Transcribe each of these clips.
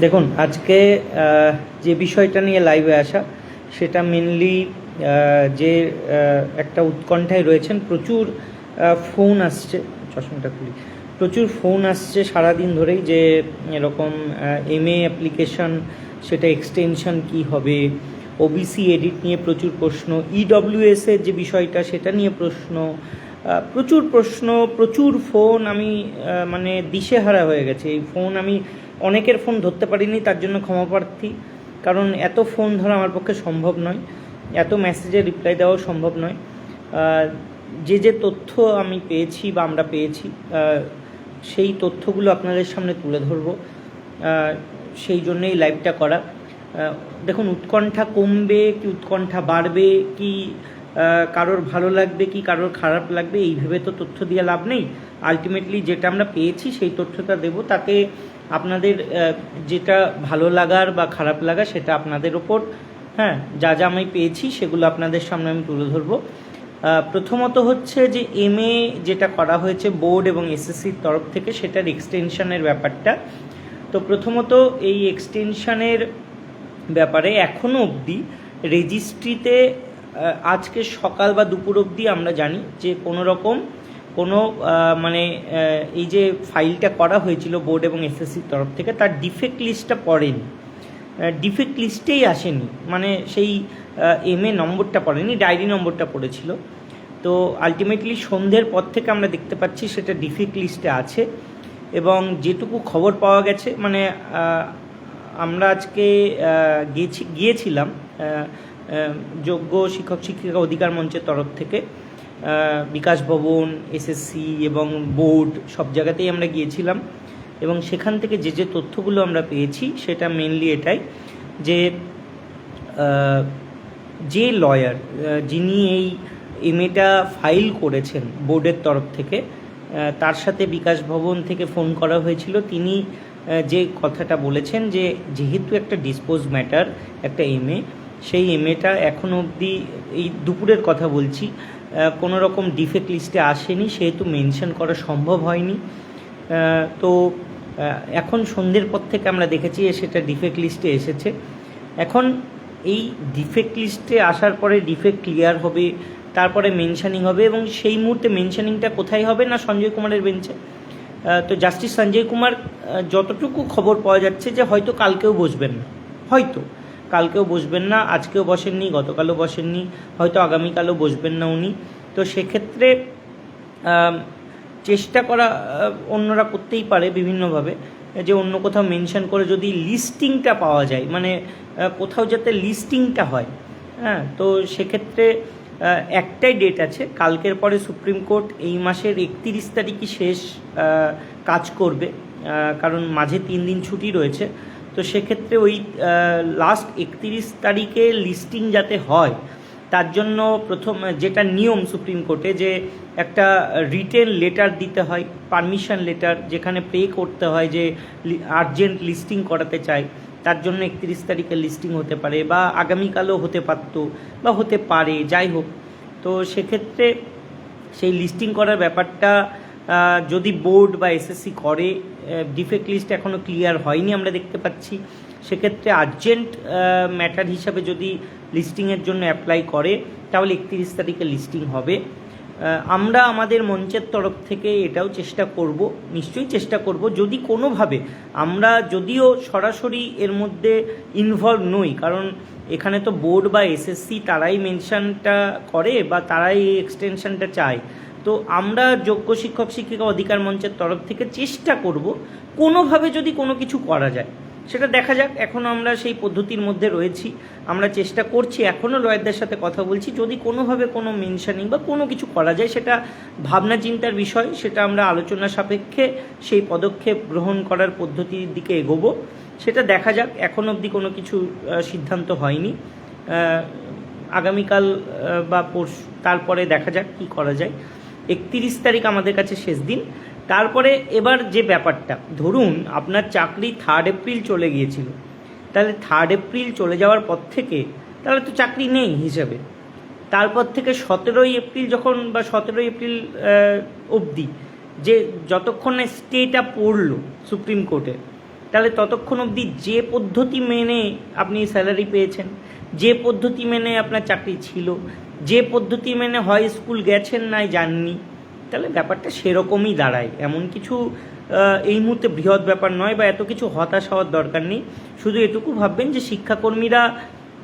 দেখুন আজকে যে বিষয়টা নিয়ে লাইভে আসা সেটা মেনলি যে একটা উৎকণ্ঠায় রয়েছেন। প্রচুর ফোন আসছে, চশমাটা খুলি, প্রচুর ফোন আসছে সারাদিন ধরেই যে এরকম MA অ্যাপ্লিকেশন, সেটা এক্সটেনশন কি হবে, ওবিসি এডিট নিয়ে প্রচুর প্রশ্ন, EWS এর যে বিষয়টা সেটা নিয়ে প্রশ্ন, প্রচুর প্রশ্ন, প্রচুর ফোন। আমি মানে দিশেহারা হয়ে গেছে। এই ফোন আমি অনেকের ফোন ধরতে পারিনি, তার জন্য ক্ষমাপ্রার্থী, কারণ এত ফোন ধরা আমার পক্ষে সম্ভব নয়, এত মেসেজে রিপ্লাই দেওয়াও সম্ভব নয়। যে তথ্য আমি পেয়েছি বা আমরা পেয়েছি সেই তথ্যগুলো আপনাদের সামনে তুলে ধরবো, সেই জন্যেই লাইভটা করা। দেখুন, উৎকণ্ঠা কমবে কি উৎকণ্ঠা বাড়বে, কি কারোর ভালো লাগবে কি কারোর খারাপ লাগবে এই ভেবে তো তথ্য দিয়ে লাভ নেই। আলটিমেটলি যেটা আমরা পেয়েছি সেই তথ্যটা দেব, তাতে আপনাদের যেটা ভালো লাগার বা খারাপ লাগা সেটা আপনাদের ওপর। হ্যাঁ, যা যা আমি পেয়েছি সেগুলো আপনাদের সামনে আমি তুলে ধরবো। প্রথমত হচ্ছে যে MA যেটা করা হয়েছে বোর্ড এবং SSCর তরফ থেকে, সেটার এক্সটেনশনের ব্যাপারটা। তো প্রথমত এই এক্সটেনশনের ব্যাপারে এখনও অবধি রেজিস্ট্রিতে আজকে সকাল বা দুপুর অবধি আমরা জানি যে কোনো মানে এই যে ফাইলটা করা হয়েছিল বোর্ড এবং SSCর তরফ থেকে, তার ডিফেক্ট লিস্টটা পড়েনি, ডিফেক্ট লিস্টেই আসেনি, মানে সেই MA নম্বরটা পড়েনি, ডায়েরি নম্বরটা পড়েছিল। তো আলটিমেটলি সন্ধ্যের পর থেকে আমরা দেখতে পাচ্ছি সেটা ডিফেক্ট লিস্টে আছে। এবং যেটুকু খবর পাওয়া গেছে, মানে আমরা আজকে গিয়েছিলাম যোগ্য শিক্ষক শিক্ষিকা অধিকার মঞ্চের তরফ থেকে, বিকাশ ভবন, SSC এবং বোর্ড সব জায়গাতেই আমরা গিয়েছিলাম। এবং সেখান থেকে যে তথ্যগুলো আমরা পেয়েছি সেটা মেনলি এটাই যে যে লয়ার যিনি এই MAটা ফাইল করেছেন বোর্ডের তরফ থেকে, তার সাথে বিকাশ ভবন থেকে ফোন করা হয়েছিল। তিনি যে কথাটা বলেছেন যে যেহেতু একটা ডিসপোজ ম্যাটার, একটা MA, সেই MAটা এখনও অবধি, এই দুপুরের কথা বলছি, কোনো রকম ডিফেক্ট লিস্টে আসেনি, সেহেতু মেনশন করা সম্ভব হয়নি। তো এখন সন্ধ্যের পর থেকে আমরা দেখেছি সেটা ডিফেক্ট লিস্টে এসেছে। এখন এই ডিফেক্ট লিস্টে আসার পরে ডিফেক্ট ক্লিয়ার হবে, তারপরে মেনশানিং হবে, এবং সেই মুহূর্তে মেনশানিংটা কোথায় হবে না সঞ্জয় কুমারের বেঞ্চে। তো জাস্টিস সঞ্জয় কুমার যতটুকু খবর পাওয়া যাচ্ছে যে হয়তো কালকেও বসবেন না, হয়তো কালকেও বসবেন না, আজকেও বসেননি, গতকালও বসেননি, হয়তো আগামীকালও বসবেন না উনি। তো সেক্ষেত্রে চেষ্টা করা অন্যরা করতেই পারে বিভিন্নভাবে, যে অন্য কোথাও মেনশন করে যদি লিস্টিংটা পাওয়া যায়, মানে কোথাও যাতে লিস্টিংটা হয়। হ্যাঁ, তো সেক্ষেত্রে একটাই ডেট আছে, কালকের পরে সুপ্রিম কোর্ট এই মাসের 31 তারিখই শেষ কাজ করবে, কারণ মাঝে 3 দিন ছুটি রয়েছে। তো সেক্ষেত্রে ওই লাস্ট 31 তারিখে লিস্টিং যাতে হয়, তার জন্য প্রথম যেটা নিয়ম সুপ্রিম কোর্টে, যে একটা রিটেন লেটার দিতে হয়, পারমিশন লেটার, যেখানে পে করতে হয় যে আর্জেন্ট লিস্টিং করাতে চাই, তার জন্য 31 তারিখে লিস্টিং হতে পারে, বা আগামীকালও হতে পারত বা হতে পারে, যাই হোক। তো সেক্ষেত্রে সেই লিস্টিং করার ব্যাপারটা যদি বোর্ড বা SSC করে, ডিফেক্ট লিস্ট এখনও ক্লিয়ার হয়নি আমরা দেখতে পাচ্ছি, সেক্ষেত্রে আর্জেন্ট ম্যাটার হিসাবে যদি লিস্টিংয়ের জন্য অ্যাপ্লাই করে, তাহলে 31 তারিখে লিস্টিং হবে। আমরা আমাদের মঞ্চের তরফ থেকে এটাও চেষ্টা করব, নিশ্চয়ই চেষ্টা করব, যদি কোনোভাবে আমরা, যদিও সরাসরি এর মধ্যে ইনভলভ নই, কারণ এখানে তো বোর্ড বা SSC তারাই মেনশনটা করে বা তারাই এক্সটেনশনটা চায়। তো আমরা যোগ্য শিক্ষক শিক্ষিকা অধিকার মঞ্চের তরফ থেকে চেষ্টা করব কোনোভাবে যদি কোনো কিছু করা যায়, সেটা দেখা যাক। এখনও আমরা সেই পদ্ধতির মধ্যে রয়েছি, আমরা চেষ্টা করছি, এখনও লয়ারদের সাথে কথা বলছি, যদি কোনোভাবে কোনো মেনশনিং বা কোনো কিছু করা যায়, সেটা ভাবনা চিন্তার বিষয়, সেটা আমরা আলোচনা সাপেক্ষে সেই পদক্ষেপ গ্রহণ করার পদ্ধতির দিকে এগোবো, সেটা দেখা যাক। এখন অবধি কোনো কিছু সিদ্ধান্ত হয়নি, আগামীকাল বা পরশু, তারপরে দেখা যাক কী করা যায়। 31 তারিখ আমাদের কাছে শেষ দিন। তারপরে এবার যে ব্যাপারটা, ধরুন আপনার চাকরি 3 এপ্রিল চলে গিয়েছিল, তাহলে 3 এপ্রিল চলে যাওয়ার পর থেকে তাহলে তো চাকরি নেই হিসাবে। তারপর থেকে 17ই এপ্রিল যখন, বা 17 এপ্রিল অবধি, যে যতক্ষণ না স্টেটা পড়লো সুপ্রিম কোর্টে, তাহলে ততক্ষণ অবধি যে পদ্ধতি মেনে আপনি স্যালারি পেয়েছেন, যে পদ্ধতি মেনে আপনার চাকরি ছিল, যে পদ্ধতি মেনে হয় স্কুল গেছেন নাই যাননি, তাহলে ব্যাপারটা সেরকমই দাঁড়ায়। এমন কিছু এই মুহূর্তে বৃহৎ ব্যাপার নয় বা এত কিছু হতাশ হওয়ার দরকার নেই। শুধু এটুকু ভাববেন যে শিক্ষাকর্মীরা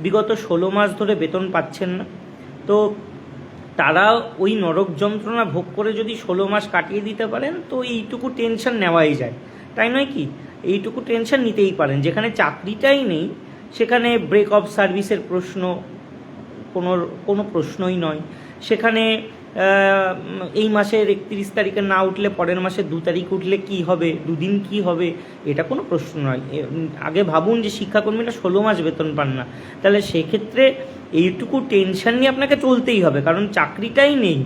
বিগত 16 মাস ধরে বেতন পাচ্ছেন না, তো তারা ওই নরক যন্ত্রণা ভোগ করে যদি 16 মাস কাটিয়ে দিতে পারেন তো এইটুকু টেনশন নেওয়াই যায়, তাই নয় কি? এইটুকু টেনশন নিতেই পারেন। যেখানে চাকরিটাই নেই সেখানে ব্রেক অফ সার্ভিসের প্রশ্ন কোনো প্রশ্নই নয়। সেখানে এই মাসের 31 তারিখে না উঠলে পরের মাসের 2 তারিখ উঠলে কি হবে, দুদিন কি হবে, এটা কোনো প্রশ্ন নয়। আগে ভাবুন যে শিক্ষাকর্মীরা 16 মাস বেতন পান না, তাহলে সেক্ষেত্রে এইটুকু টেনশন নিয়ে আপনাকে চলতেই হবে, কারণ চাকরিটাই নেই।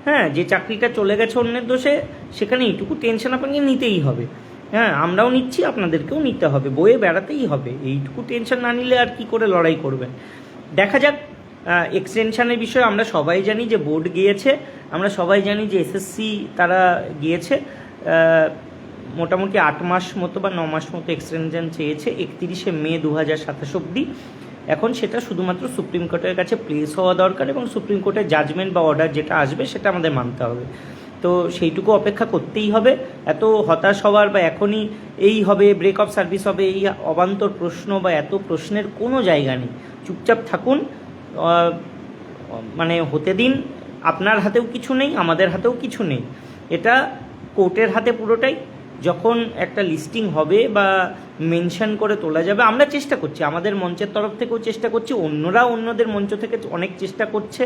হ্যাঁ, যে চাকরিটা চলে গেছে অন্যের দোষে, সেখানে এইটুকু টেনশন আপনাকে নিতেই হবে। হ্যাঁ, আমরাও নিচ্ছি, আপনাদেরকেও নিতে হবে, বয়ে বেড়াতেই হবে। এইটুকু টেনশন না নিলে আর কি করে লড়াই করবেন? দেখা যাক। এক্সটেনশনের বিষয়ে আমরা সবাই জানি যে বোর্ড গিয়েছে, আমরা সবাই জানি যে এসএসসি তারা গিয়েছে, মোটামুটি 8 মাস মতো বা 9 মাস মতো এক্সটেনশন চেয়েছে 31শে মে 2027 অবধি। এখন সেটা শুধুমাত্র সুপ্রিম কোর্টের কাছে প্লেস হওয়া দরকার এবং সুপ্রিম কোর্টের জাজমেন্ট বা অর্ডার যেটা আসবে সেটা আমাদের মানতে হবে। তো সেইটুকু অপেক্ষা করতেই হবে। এত হতাশ হওয়ার বা এখনই এই হবে, ব্রেক অফ সার্ভিস হবে, এই অবান্তর প্রশ্ন বা এত প্রশ্নের কোনো জায়গা নেই। চুপচাপ থাকুন, মানে হতে দিন। আপনার হাতেও কিছু নেই, আমাদের হাতেও কিছু নেই, এটা কোর্টের হাতে পুরোটাই। যখন একটা লিস্টিং হবে বা মেনশন করে তোলা যাবে, আমরা চেষ্টা করছি, আমাদের মঞ্চের তরফ থেকেও চেষ্টা করছি, অন্যরা অন্যদের মঞ্চ থেকে অনেক চেষ্টা করছে,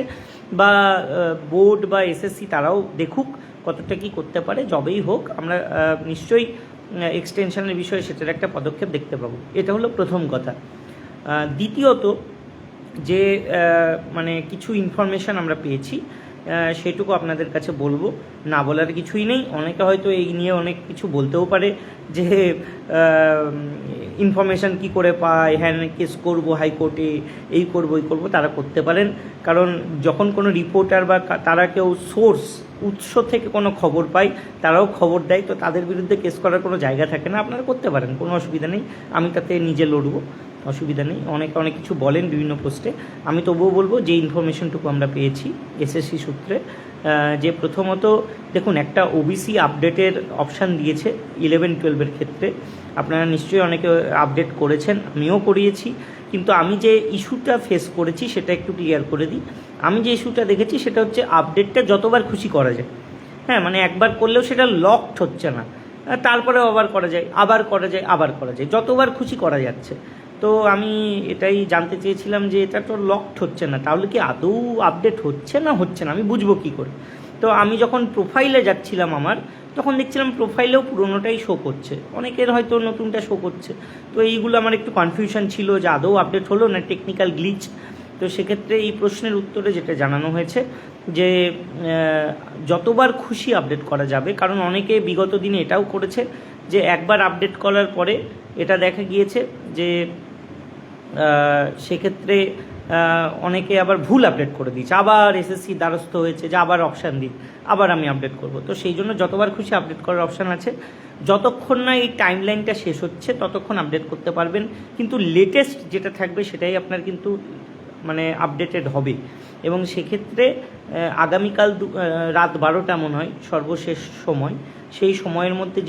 বা বোর্ড বা এসএসসি তারাও দেখুক কতটা কী করতে পারে। যবেই হোক আমরা নিশ্চয়ই এক্সটেনশনের বিষয়ে সেটার একটা পদক্ষেপ দেখতে পাবো। এটা হলো প্রথম কথা। দ্বিতীয়ত, যে মানে কিছু ইনফরমেশান আমরা পেয়েছি সেটুকু আপনাদের কাছে বলবো, না বলার কিছুই নেই। অনেকে হয়তো এই নিয়ে অনেক কিছু বলতেও পারে যে ইনফরমেশান কি করে পায়, হ্যাঁ কেস করবো হাইকোর্টে, এই করবো ওই করবো, তারা করতে পারেন। কারণ যখন কোনো রিপোর্টার বা তারা কেউ সোর্স উৎস থেকে কোনো খবর পায়, তারাও খবর দেয়, তো তাদের বিরুদ্ধে কেস করার কোনো জায়গা থাকে না। আপনারা করতে পারেন, কোনো অসুবিধা নেই, আমি তাতে নিজে লড়বো, অসুবিধা নেই। অনেকে অনেক কিছু বলেন বিভিন্ন পোস্টে, আমি তবুও বলবো যে ইনফরমেশনটুকু আমরা পেয়েছি এসএসসি সূত্রে, যে প্রথমত দেখুন, একটা ওবিসি আপডেটের অপশান দিয়েছে 11-12 ক্ষেত্রে। আপনারা নিশ্চয়ই অনেকে আপডেট করেছেন, আমিও করিয়েছি, কিন্তু আমি যে ইস্যুটা ফেস করেছি সেটা একটু ক্লিয়ার করে দিই। আমি যে ইস্যুটা দেখেছি সেটা হচ্ছে আপডেটটা যতবার খুশি করা যায়। হ্যাঁ, মানে একবার করলেও সেটা লকড হচ্ছে না, তারপরে আবার করা যায়, আবার করা যায়, আবার করা যায়, যতবার খুশি করা যাচ্ছে। তো আমি এটাই জানতে চেয়েছিলাম যে এটা তো লকড হচ্ছে না, তাহলে কি আদৌ আপডেট হচ্ছে না হচ্ছে না, আমি বুঝবো কী করে? তো আমি যখন প্রোফাইলে যাচ্ছিলাম আমার, তখন দেখছিলাম প্রোফাইলেও পুরোনোটাই শো করছে, অনেকের হয়তো নতুনটা শো করছে। তো এইগুলো আমার একটু কনফিউশন ছিল যে আদৌ আপডেট হলো না টেকনিক্যাল গ্লিচ। তো সেক্ষেত্রে এই প্রশ্নের উত্তরে যেটা জানানো হয়েছে যে যতবার খুশি আপডেট করা যাবে, কারণ অনেকে বিগত দিনে এটাও করেছে যে একবার আপডেট করার পরে এটা দেখা গিয়েছে যে সেক্ষেত্রে অনেকে আবার ভুল আপডেট করে দিয়েছে, আবার এসএসসি দ্বারস্থ হয়েছে যে আবার অপশান দিন, আবার আমি আপডেট করব। তো সেই জন্য যতবার খুশি আপডেট করার অপশান আছে, যতক্ষণ না এই টাইমলাইনটা শেষ হচ্ছে ততক্ষণ আপডেট করতে পারবেন, কিন্তু লেটেস্ট যেটা থাকবে সেটাই আপনার কিন্তু মানে আপডেটেড হবে। এবং সেক্ষেত্রে আগামীকাল রাত 12টা মনে হয় সর্বশেষ সময়, সেই সময়ের মধ্যে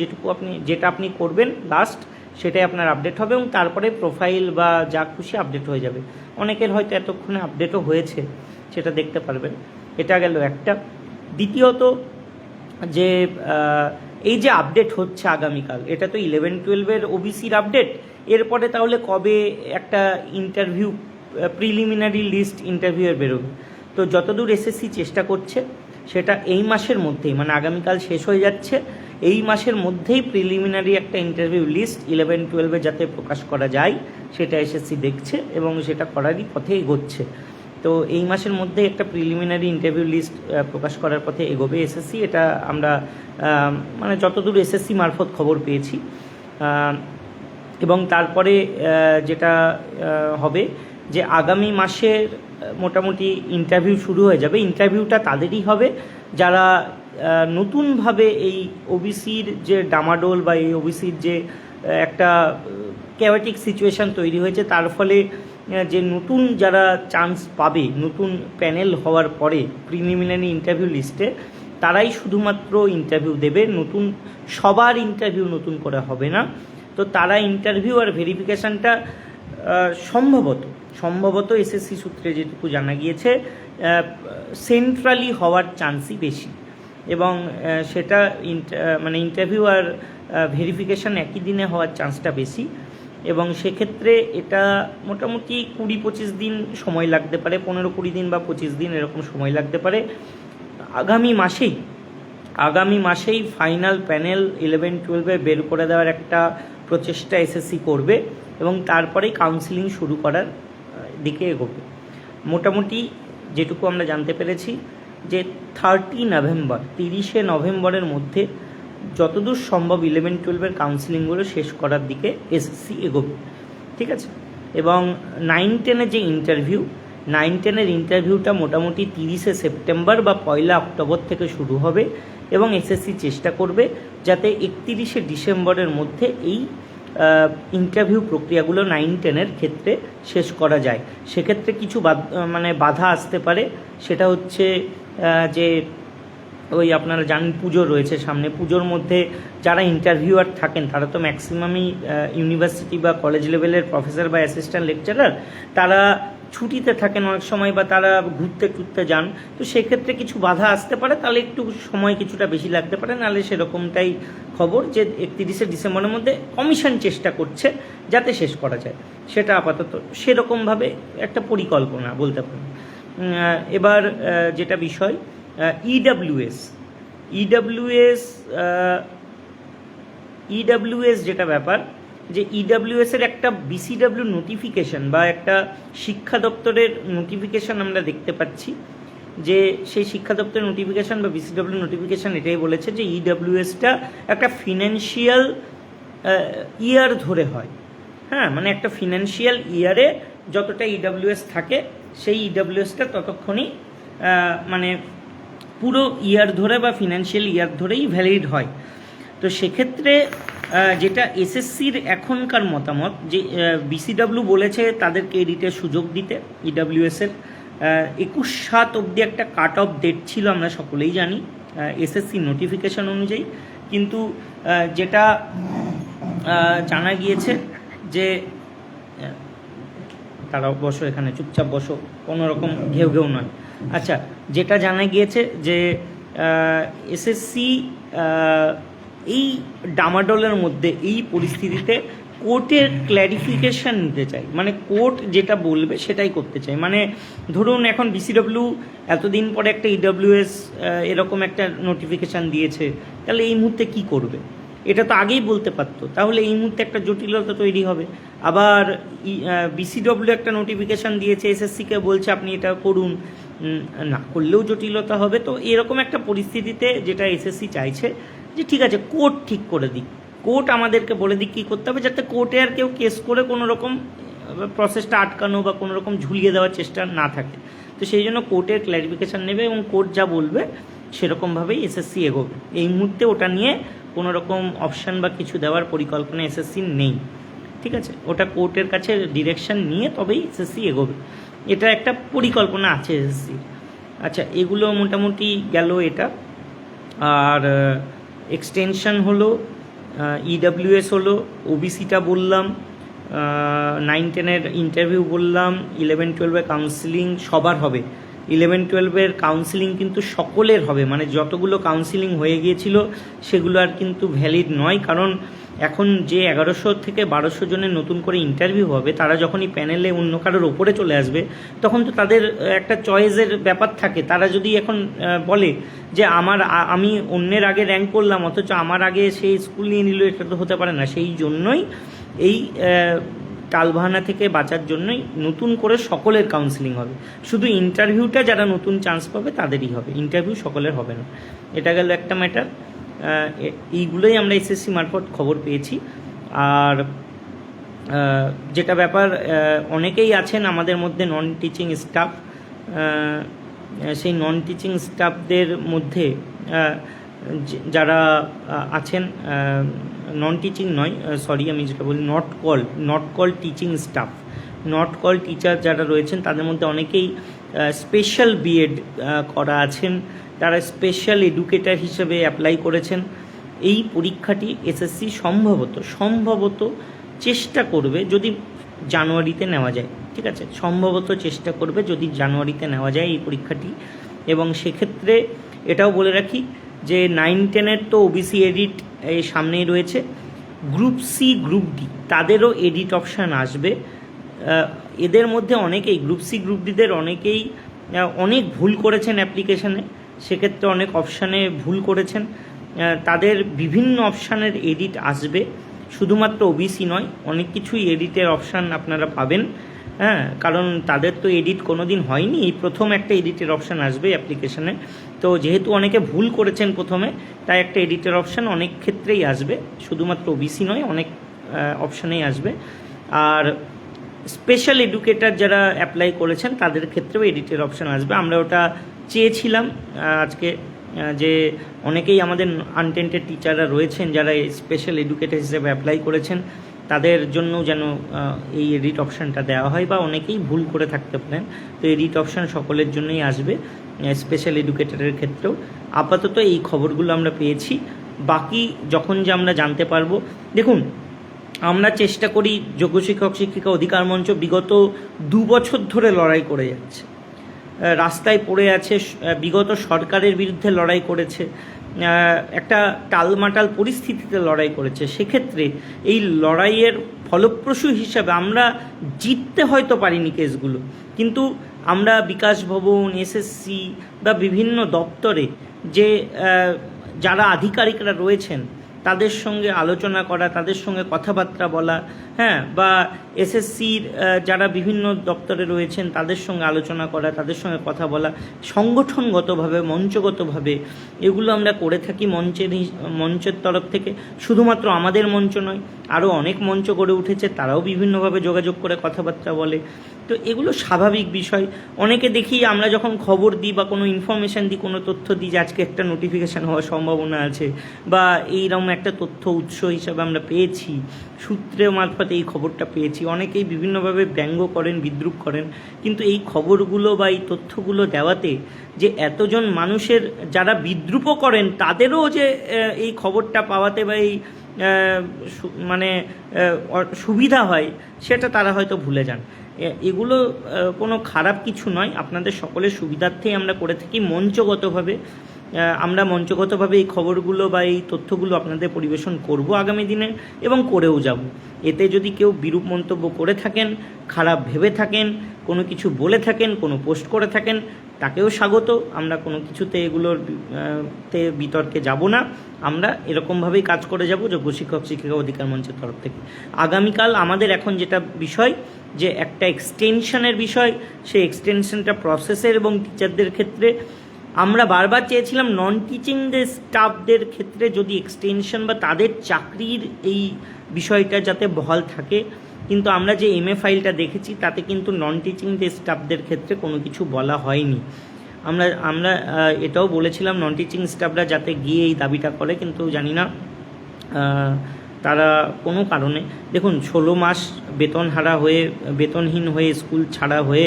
যেটা আপনি করবেন লাস্ট, সেটাই আপনার আপডেট হবে এবং তারপরে প্রোফাইল বা যা খুশি আপডেট হয়ে যাবে। অনেকের হয়তো এতক্ষণে আপডেটও হয়েছে, সেটা দেখতে পারবেন। এটা গেল একটা। দ্বিতীয়ত, যে এই যে আপডেট হচ্ছে আগামীকাল, এটা তো 11-12 ওবিসির আপডেট। এরপরে তাহলে কবে একটা ইন্টারভিউ, প্রিলিমিনারি লিস্ট ইন্টারভিউয়ের বেরোবে? তো যতদূর এসএসসি চেষ্টা করছে সেটা এই মাসের মধ্যেই, মানে আগামীকাল শেষ হয়ে যাচ্ছে, এই মাসের মধ্যেই প্রিলিমিনারি একটা ইন্টারভিউ লিস্ট 11-12 যাতে প্রকাশ করা যায় সেটা এসএসসি দেখছে এবং সেটা করারই পথে এগোচ্ছে। তো এই মাসের মধ্যে একটা প্রিলিমিনারি ইন্টারভিউ লিস্ট প্রকাশ করার পথে এগোবে এসএসসি, এটা আমরা মানে যতদূর এসএসসি মারফত খবর পেয়েছি। এবং তারপরে যেটা হবে যে আগামী মাসের মোটামুটি ইন্টারভিউ শুরু হয়ে যাবে। ইন্টারভিউটা তাদেরই হবে যারা নতুনভাবে এই ওবিসির যে ডামাডোল বা এই ওবিসির যে একটা ক্যাওটিক সিচুয়েশান তৈরি হয়েছে, তার ফলে যে নতুন যারা চান্স পাবে নতুন প্যানেল হওয়ার পরে প্রিলিমিনারি ইন্টারভিউ লিস্টে, তারাই শুধুমাত্র ইন্টারভিউ দেবে, নতুন সবার ইন্টারভিউ নতুন করে হবে না। তো তারা ইন্টারভিউ আর ভেরিফিকেশানটা সম্ভবত এসএসসি সূত্রে যেটুকু জানা গিয়েছে সেন্ট্রালি হওয়ার চান্সই বেশি, এবং সেটা মানে ইন্টারভিউ আর ভেরিফিকেশান একই দিনে হওয়ার চান্সটা বেশি, এবং সেক্ষেত্রে এটা মোটামুটি 20-25 দিন সময় লাগতে পারে, 15-20 দিন বা 25 দিন এরকম সময় লাগতে পারে। আগামী মাসেই ফাইনাল প্যানেল 11-12 বের করে দেওয়ার একটা প্রচেষ্টা এসএসসি করবে, এবং তারপরেই কাউন্সিলিং শুরু করার দিকে এগোবে। মোটামুটি যেটুকু আমরা জানতে পেরেছি যে 30 নভেম্বরের মধ্যে যতদূর সম্ভব 11-12 কাউন্সিলিংগুলো শেষ করার দিকে এসএসসি এগোবে, ঠিক আছে। এবং 9-10 যে ইন্টারভিউ, 9-10 ইন্টারভিউটা মোটামুটি 30 সেপ্টেম্বর বা 1 অক্টোবর থেকে শুরু হবে, এবং এসএসসি চেষ্টা করবে যাতে 31 ডিসেম্বরের মধ্যে এই ইন্টারভিউ প্রক্রিয়াগুলো 9-10 ক্ষেত্রে শেষ করা যায়। সেক্ষেত্রে কিছু বাধা আসতে পারে, সেটা হচ্ছে যে ওই আপনারা জানেন পুজো রয়েছে সামনে, পুজোর মধ্যে যারা ইন্টারভিউয়ার থাকেন তারা তো ম্যাক্সিমামই ইউনিভার্সিটি বা কলেজ লেভেলের প্রফেসর বা অ্যাসিস্ট্যান্ট লেকচারার, তারা ছুটিতে থাকেন অনেক সময় বা তারা ঘুরতে যান, তো সেক্ষেত্রে কিছু বাধা আসতে পারে, তাহলে একটু সময় কিছুটা বেশি লাগতে পারে। নাহলে সেরকমটাই খবর যে 31 ডিসেম্বরের মধ্যে কমিশন চেষ্টা করছে যাতে শেষ করা যায়, সেটা আপাতত সেরকমভাবে একটা পরিকল্পনা বলতে পারেন। এবার যেটা বিষয় ইডব্লিউএস যেটা ব্যাপার, যে ইডব্লিউএসের একটা বিসিডব্লিউ নোটিফিকেশন বা একটা শিক্ষা দপ্তরের নোটিফিকেশান আমরা দেখতে পাচ্ছি, যে সেই শিক্ষা দপ্তরের নোটিফিকেশান বা বিসিডব্লিউ নোটিফিকেশান এটাই বলেছে যে ইডব্লিউএসটা একটা ফিনান্সিয়াল ইয়ার ধরে হয়। হ্যাঁ, মানে একটা ফিনান্সিয়াল ইয়ারে যতটা ইডব্লিউএস থাকে সেই ইডব্লিউএসটা ততক্ষণই মানে পুরো ইয়ার ধরে বা ফিনান্সিয়াল ইয়ার ধরেই ভ্যালিড হয়। তো সেক্ষেত্রে যেটা এসএসসির এখনকার মতামত, যে বিসিডব্লিউ বলেছে তাদের ক্রেডিটের সুযোগ দিতে, ইডব্লিউএসের 21/7 অবধি একটা কাট অফ ডেট ছিল, আমরা সকলেই জানি এসএসসি নোটিফিকেশন অনুযায়ী। কিন্তু যেটা জানা গিয়েছে যে তারা বসো এখানে, চুপচাপ বসো, কোনো রকম ঘেউ নয়। আচ্ছা, যেটা জানা গিয়েছে যে এসএসসি এই ডামাডোলের মধ্যে, এই পরিস্থিতিতে কোর্টের ক্ল্যারিফিকেশান নিতে চাই, মানে কোর্ট যেটা বলবে সেটাই করতে চাই। মানে ধরুন এখন বিসিডব্লিউ এতদিন পরে একটা ইডব্লিউএস এরকম একটা নোটিফিকেশান দিয়েছে, তাহলে এই মুহূর্তে কি করবে? এটা তো আগেই বলতে পারতো, তাহলে এই মুহূর্তে একটা জটিলতা তৈরি হবে। আবার বিসিডব্লিউ একটা নোটিফিকেশান দিয়েছে, এসএসসিকে বলছে আপনি এটা করুন, না করলেও জটিলতা হবে। তো এরকম একটা পরিস্থিতিতে যেটা এসএসসি চাইছে যে ঠিক আছে কোর্ট ঠিক করে দিক, কোর্ট আমাদেরকে বলে দিক কী করতে হবে, যাতে কোর্টে আর কেউ কেস করে কোনো রকম প্রসেসটা আটকানো বা কোনো রকম ঝুলিয়ে দেওয়ার চেষ্টা না থাকে। তো সেই জন্য কোর্টের ক্ল্যারিফিকেশান নেবে, এবং কোর্ট যা বলবে সেরকমভাবেই এসএসসি এগোবে। এই মুহূর্তে ওটা নিয়ে কোনো রকম অপশান বা কিছু দেওয়ার পরিকল্পনা এসএসসির নেই, ঠিক আছে। ওটা কোর্টের কাছে ডিরেকশন নিয়ে তবেই এসএসসি এগোবে, এটা একটা পরিকল্পনা আছে এসএসসি। আচ্ছা, এগুলো মোটামুটি গেল এটা। আর এক্সটেনশন হলো, ইডব্লিউএস হলো, ওবিসিটা বললাম, 9-10 ইন্টারভিউ বললাম, 11-12 কাউন্সিলিং সবার হবে। 11-12 কাউন্সিলিং কিন্তু সকলের হবে, মানে যতগুলো কাউন্সিলিং হয়ে গিয়েছিল সেগুলো আর কিন্তু ভ্যালিড নয়, কারণ এখন যে 1100 থেকে 1200 জনের নতুন করে ইন্টারভিউ হবে, তারা যখনই প্যানেলে অন্য কারোর ওপরে চলে আসবে তখন তো তাদের একটা চয়েসের ব্যাপার থাকে। তারা যদি এখন বলে যে আমি অন্যের আগে র্যাঙ্ক করলাম অথচ আমার আগে সেই স্কুল নিয়ে নিল, এটা তো হতে পারে না। সেই জন্যই এই টালবাহানা থেকে বাঁচার জন্যই নতুন করে সকলের কাউন্সিলিং হবে, শুধু ইন্টারভিউটা যারা নতুন চান্স পাবে তাদেরই হবে, ইন্টারভিউ সকলের হবে না। এটা গেল একটা ম্যাটার। এইগুলোই আমরা এসএসসি মারফত খবর পেয়েছি। আর যেটা ব্যাপার, অনেকেই আছেন আমাদের মধ্যে নন টিচিং স্টাফ, সেই নন টিচিং স্টাফদের মধ্যে যারা আছেন, নন টিচিং নয়, সরি আমি যেটা বলি not call teaching staff, not call teacher যারা রয়েছেন তাদের মধ্যে অনেকেই স্পেশাল বিএড করা আছেন, তারা স্পেশাল এডুকেটর হিসেবে অ্যাপ্লাই করেছেন। এই পরীক্ষাটি এসএসসি সম্ভবত চেষ্টা করবে যদি জানুয়ারিতে নেওয়া যায়, ঠিক আছে, সম্ভবত চেষ্টা করবে যদি জানুয়ারিতে নেওয়া যায় এই পরীক্ষাটি। এবং সেক্ষেত্রে এটাও বলে রাখি যে 9-10-এর তো ওবিসি এডিট এই সামনেই রয়েছে, গ্রুপ সি গ্রুপ ডি তাদেরও এডিট অপশান আসবে। এদের মধ্যে অনেকেই গ্রুপ সি গ্রুপ ডিদের অনেকেই অনেক ভুল করেছেন অ্যাপ্লিকেশানে, সেক্ষেত্রে অনেক অপশানে ভুল করেছেন, তাদের বিভিন্ন অপশানের এডিট আসবে, শুধুমাত্র ওবিসি নয়, অনেক কিছুই এডিটের অপশান আপনারা পাবেন। হ্যাঁ, কারণ তাদের তো এডিট কোনো দিন হয়নি, এই প্রথম একটা এডিটের অপশান আসবে অ্যাপ্লিকেশানে। তো যেহেতু অনেকে ভুল করেছেন প্রথমে, তাই একটা এডিটের অপশান অনেক ক্ষেত্রেই আসবে, শুধুমাত্র ওবিসি নয়, অনেক অপশানেই আসবে। আর স্পেশাল এডুকেটর যারা অ্যাপ্লাই করেছেন তাদের ক্ষেত্রেও এডিটের অপশান আসবে। আমরা ওটা চেয়েছিলাম আজকে, যে অনেকেই আমাদের আনটেন্টেড টিচাররা রয়েছেন যারা স্পেশাল এডুকেটর হিসেবে অ্যাপ্লাই করেছেন, তাদের জন্য যেন এই এডিট অপশানটা দেওয়া হয়, বা অনেকেই ভুল করে থাকতে পারেন, তো এডিট অপশান সকলের জন্যই আসবে স্পেশাল এডুকেটরের ক্ষেত্রেও। আপাতত এই খবরগুলো আমরা পেয়েছি, বাকি যখন যে আমরা জানতে পারবো। দেখুন, আমরা চেষ্টা করি, যোগ্য শিক্ষক শিক্ষিকা অধিকার মঞ্চ বিগত 2 বছর ধরে লড়াই করে যাচ্ছে, রাস্তায় পড়ে আছে, বিগত সরকারের বিরুদ্ধে লড়াই করেছে, একটা টালমাটাল পরিস্থিতিতে লড়াই করেছে। সেক্ষেত্রে এই লড়াইয়ের ফলপ্রসূ হিসাবে আমরা জিততে হয়তো পারিনি কেসগুলো, কিন্তু আমরা বিকাশ ভবন, এসএসসি বা বিভিন্ন দপ্তরে যে যারা আধিকারিকরা রয়েছেন তাদের সঙ্গে আলোচনা করা, তাদের সঙ্গে কথাবার্তা বলা, হ্যাঁ, বা এসএসসির যারা বিভিন্ন দপ্তরে রয়েছেন তাদের সঙ্গে আলোচনা করা, তাদের সঙ্গে কথা বলা, সংগঠনগতভাবে, মঞ্চগতভাবে এগুলো আমরা করে থাকি মঞ্চের তরফ থেকে। শুধুমাত্র আমাদের মঞ্চ নয়, আরও অনেক মঞ্চ গড়ে উঠেছে, তারাও বিভিন্নভাবে যোগাযোগ করে কথাবার্তা বলে। তো এগুলো স্বাভাবিক বিষয়। অনেকে দেখি আমরা যখন খবর দিই বা কোনো ইনফরমেশান দিই, কোনো তথ্য দিই যে আজকে একটা নোটিফিকেশান হওয়ার সম্ভাবনা আছে, বা এইরকম একটা তথ্য উৎস হিসাবে আমরা পেয়েছি, সূত্রের মারফতে এই খবরটা পেয়েছি, অনেকেই বিভিন্নভাবে ব্যঙ্গ করেন, বিদ্রূপ করেন, কিন্তু এই খবরগুলো বা এই তথ্যগুলো দেওয়াতে যে এতজন মানুষের যারা বিদ্রূপও করেন তাদেরও যে এই খবরটা পাওয়াতে বা এই মানে সুবিধা হয়, সেটা তারা হয়তো ভুলে যান। এগুলো কোনো খারাপ কিছু নয়, আপনাদের সকলের সুবিধার্থেই আমরা করে থাকি। আমরা মঞ্চগতভাবে এই খবরগুলো বা এই তথ্যগুলো আপনাদের পরিবেশন করব আগামী দিনে, এবং করেও যাব। এতে যদি কেউ বিরূপ মন্তব্য করে থাকেন, খারাপ ভেবে থাকেন, কোনো কিছু বলে থাকেন, কোনো পোস্ট করে থাকেন, তাকেও স্বাগত। আমরা কোনো কিছুতে এগুলোর বিতর্কে যাব না, আমরা এরকমভাবেই কাজ করে যাব যোগ্য শিক্ষক শিক্ষিকা অধিকার মঞ্চের তরফ থেকে। আগামীকাল আমাদের এখন যেটা বিষয়, যে একটা এক্সটেনশনের বিষয়, সেই এক্সটেনশনটা প্রসেসের এবং টিচারদের ক্ষেত্রে আমরা বারবার চেয়েছিলাম নন টিচিংদের স্টাফদের ক্ষেত্রে যদি এক্সটেনশন বা তাদের চাকরির এই বিষয়টা যাতে বহাল থাকে, কিন্তু আমরা যে এমএ ফাইলটা দেখেছি তাতে কিন্তু নন টিচিংদের স্টাফদের ক্ষেত্রে কোনো কিছু বলা হয়নি। আমরা এটাও বলেছিলাম নন টিচিং স্টাফরা যাতে গিয়ে এই দাবিটা করে, কিন্তু জানি না তারা কোনো কারণে, দেখুন 16 মাস বেতনহীন হয়ে স্কুল ছাড়া হয়ে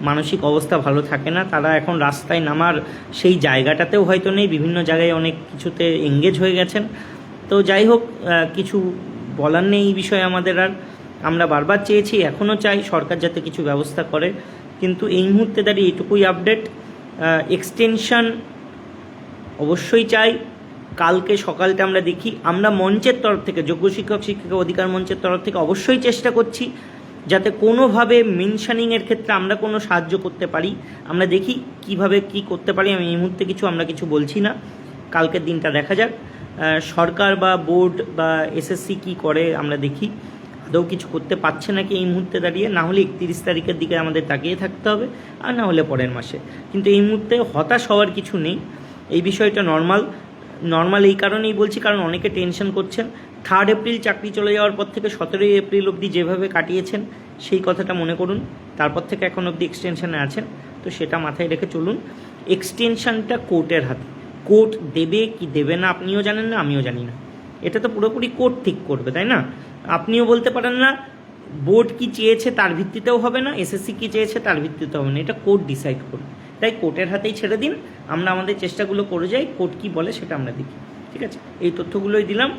মানসিক অবস্থা ভালো থাকে না, তারা এখন রাস্তায় নামার সেই জায়গাটাতেও হয়তো নেই, বিভিন্ন জায়গায় অনেক কিছুতে এঙ্গেজ হয়ে গেছেন। তো যাই হোক, কিছু বলার নেই এই বিষয়ে আমাদের। আর আমরা বারবার চেয়েছি, এখনও চাই সরকার যাতে কিছু ব্যবস্থা করে, কিন্তু এই মুহূর্তে দাঁড়িয়ে এটুকুই আপডেট। এক্সটেনশন অবশ্যই চাই। কালকে সকালটা আমরা দেখি, আমরা মঞ্চের তরফ থেকে, যোগ্য শিক্ষক শিক্ষিকা অধিকার মঞ্চের তরফ থেকে অবশ্যই চেষ্টা করছি যাতে কোনোভাবে মেনশানিংয়ের ক্ষেত্রে আমরা কোনো সাহায্য করতে পারি। আমরা দেখি কিভাবে কি করতে পারি। আমি এই মুহূর্তে আমরা কিছু বলছি না, কালকের দিনটা দেখা যাক। সরকার বা বোর্ড বা এসএসসি কি করে আমরা দেখি, আদৌ কিছু করতে পারছে নাকি এই মুহূর্তে দাঁড়িয়ে। না হলে 31 তারিখের দিকে আমাদের তাকিয়ে থাকতে হবে, আর না হলে পরের মাসে। কিন্তু এই মুহূর্তে হতাশ হওয়ার কিছু নেই, এই বিষয়টা নর্মাল এই কারণেই বলছি, কারণ অনেকে টেনশন করছেন। 3 এপ্রিল চাকরি চলে যাওয়ার পর থেকে 17 এপ্রিল অবধি যেভাবে কাটিয়েছেন সেই কথাটা মনে করুন, তারপর থেকে এখন অবধি এক্সটেনশনে আছেন, তো সেটা মাথায় রেখে চলুন। এক্সটেনশনটা কোর্টের হাতে, কোর্ট দেবে কি দেবে না আপনিও জানেন না, আমিও জানি না। এটা তো পুরোপুরি কোর্ট ঠিক করবে, তাই না? আপনিও বলতে পারেন না। বোর্ড কি চেয়েছে তার ভিত্তিতেও হবে না, এসএসসি কি চেয়েছে তার ভিত্তিতেও হবে না, এটা কোর্ট ডিসাইড করবে। তাই কোর্টের হাতেই ছেড়ে দিন, আমরা আমাদের চেষ্টাগুলো করে যাই, কোর্ট কি বলে সেটা আমরা দেখি। ঠিক আছে, এই তথ্যগুলোই দিলাম,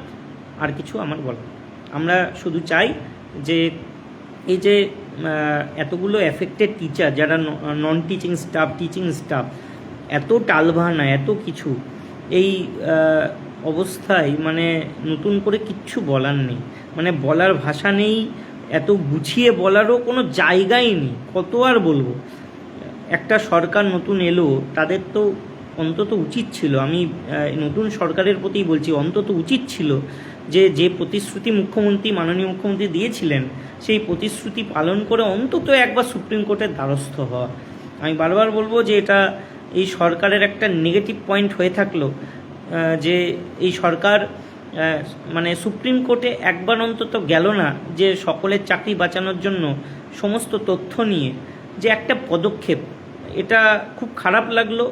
আর কিছু আমার বলার। আমরা শুধু চাই যে এই যে এতগুলো এফেক্টেড টিচার, যারা non teaching staff, teaching staff, এত টালবাহানা, এত কিছু, এই অবস্থায় মানে নতুন করে কিচ্ছু বলার নেই, মানে বলার ভাষা নেই, এত গুছিয়ে বলারও কোনো জায়গাই নেই। কত আর বলবো? একটা সরকার নতুন এলো, তাদের তো অন্তত উচিত ছিল, আমি নতুন সরকারের প্রতি বলছি, অন্তত উচিত ছিল যে যে প্রতিশ্রুতি মুখ্যমন্ত্রী, মাননীয় মুখ্যমন্ত্রী দিয়েছিলেন, সেই প্রতিশ্রুতি পালন করে অন্তত একবার সুপ্রিম কোর্টের দ্বারস্থ হওয়া। আমি বারবার বলবো যে এটা এই সরকারের একটা নেগেটিভ পয়েন্ট হয়ে থাকলো, যে এই সরকার মানে সুপ্রিম কোর্টে একবার অন্তত গেল না, যে সকলের চাকরি বাঁচানোর জন্য সমস্ত তথ্য নিয়ে যে একটা পদক্ষেপ, এটা খুব খারাপ লাগলো।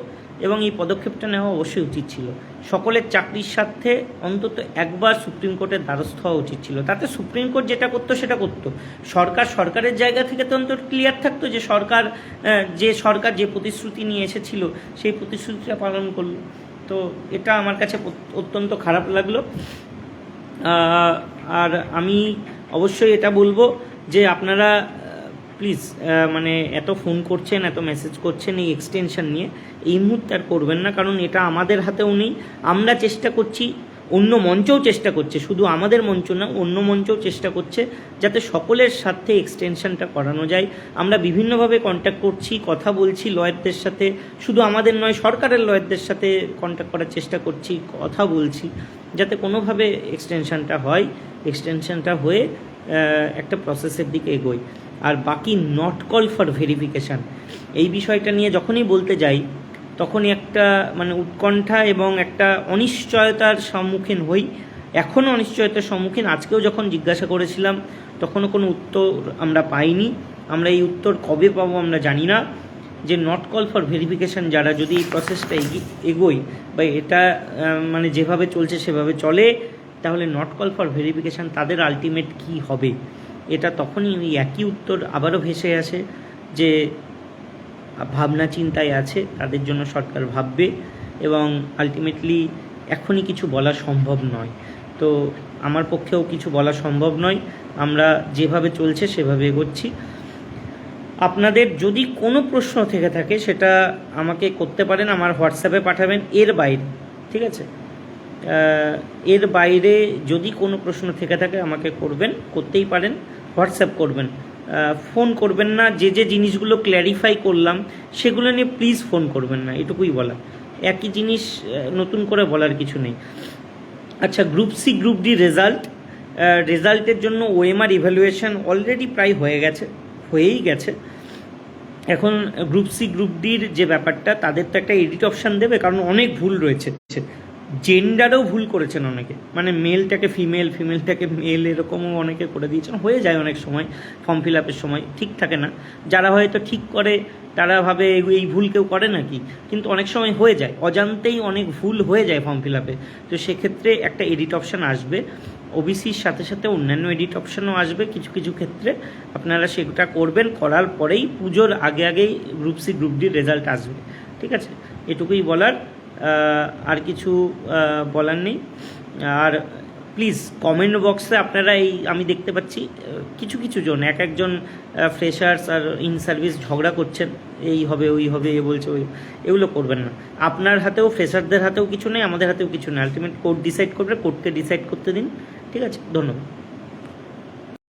এবং এই পদক্ষেপটা নেওয়া অবশ্যই উচিত ছিল। সকলের চাকরির স্বার্থে অন্তত একবার সুপ্রিম কোর্টের দ্বারস্থ হওয়া উচিত ছিল। তাতে সুপ্রিম কোর্ট যেটা করতো সেটা করতো, সরকার সরকারের জায়গা থেকে তো অন্তত ক্লিয়ার থাকতো যে সরকার যে প্রতিশ্রুতি নিয়ে এসেছিল সেই প্রতিশ্রুতিটা পালন করলো। তো এটা আমার কাছে অত্যন্ত খারাপ লাগলো। আর আমি অবশ্যই এটা বলবো যে আপনারা প্লিজ মানে এত ফোন করছেন, এত মেসেজ করছেন এই এক্সটেনশন নিয়ে, এই মুহূর্তে আর করবেন না, কারণ এটা আমাদের হাতেও নেই। আমরা চেষ্টা করছি, অন্য মঞ্চও চেষ্টা করছে, শুধু আমাদের মঞ্চ না, অন্য মঞ্চও চেষ্টা করছে যাতে সকলের সাথে এক্সটেনশনটা করানো যায়। আমরা বিভিন্নভাবে কন্ট্যাক্ট করছি, কথা বলছি লয়ারদের সাথে, শুধু আমাদের নয়, সরকারের লয়ারদের সাথে কন্ট্যাক্ট করার চেষ্টা করছি, কথা বলছি, যাতে কোনোভাবে এক্সটেনশনটা হয়, এক্সটেনশনটা হয়ে একটা প্রসেসের দিকে এগোয়। আর বাকি নট কল ফর ভেরিফিকেশান, এই বিষয়টা নিয়ে যখনই বলতে যাই তখনই একটা মানে উৎকণ্ঠা এবং একটা অনিশ্চয়তার সম্মুখীন হই। এখনও অনিশ্চয়তার সম্মুখীন। আজকেও যখন জিজ্ঞাসা করেছিলাম তখনও কোনো উত্তর আমরা পাইনি। আমরা এই উত্তর কবে পাবো আমরা জানি না। যে নট কল ফর ভেরিফিকেশান যারা, যদি এই প্রসেসটা এগোই বা এটা মানে যেভাবে চলছে সেভাবে চলে, তাহলে নট কল ফর ভেরিফিকেশান তাদের আলটিমেট কী হবে, এটা তখনই ওই একই উত্তর আবারও ভেসে আসে যে ভাবনা চিন্তায় আছে, তাদের জন্য সরকার ভাববে, এবং আলটিমেটলি এখনই কিছু বলা সম্ভব নয়। তো আমার পক্ষেও কিছু বলা সম্ভব নয়, আমরা যেভাবে চলছে সেভাবে এগোচ্ছি। আপনাদের যদি কোনো প্রশ্ন থেকে থাকে সেটা আমাকে করতে পারেন, আমার হোয়াটসঅ্যাপে পাঠাবেন। এর বাইরে, ঠিক আছে, এর বাইরে যদি কোনো প্রশ্ন থেকে থাকে আমাকে করতেই পারেন, হোয়াটসঅ্যাপ করবেন, ফোন করবেন না। যে যে জিনিসগুলো ক্ল্যারিফাই করলাম সেগুলো নিয়ে প্লিজ ফোন করবেন না, এটুকুই বলা। একই জিনিস নতুন করে বলার কিছু নেই। আচ্ছা, গ্রুপ সি গ্রুপ ডি রেজাল্টের জন্য ওএমআর ইভ্যালুয়েশন অলরেডি প্রায় হয়েই গেছে। এখন গ্রুপ সি গ্রুপ ডির যে ব্যাপারটা, তাদের তো একটা এডিট অপশান দেবে, কারণ অনেক ভুল রয়েছে। জেন্ডারেও ভুল করেছেন অনেকে, মানে মেলটাকে ফিমেল, ফিমেলটাকে মেল, এরকমও অনেকে করে দিয়েছেন। হয়ে যায় অনেক সময় ফর্ম ফিল আপের সময়, ঠিক থাকে না। যারা হয়তো ঠিক করে তারা ভাবে এই ভুল কেউ করে নাকি, কিন্তু অনেক সময় হয়ে যায়, অজান্তেই অনেক ভুল হয়ে যায় ফর্ম ফিল আপে। তো সেক্ষেত্রে একটা এডিট অপশান আসবে, ওবিসির সাথে সাথে অন্যান্য এডিট অপশানও আসবে কিছু কিছু ক্ষেত্রে। আপনারা সেটা করবেন, করার পরেই পুজোর আগেই গ্রুপ সি গ্রুপ ডির রেজাল্ট আসবে। ঠিক আছে, এটুকুই বলার, আর কিছু বলার নেই। আর প্লিজ কমেন্ট বক্সে আপনারা আমি দেখতে পাচ্ছি কিছু জন একজন ফ্রেশার্স আর ইন সার্ভিস ঝগড়া করছেন, এই হবে ওই হবে, এ বলছে ওই, এগুলো করবেন না। আপনার হাতেও, ফ্রেশারদের হাতেও কিছু নেই, আমাদের হাতেও কিছু নেই। আলটিমেট কোর্ট ডিসাইড করবে, কোর্টকে ডিসাইড করতে দিন। ঠিক আছে, ধন্যবাদ।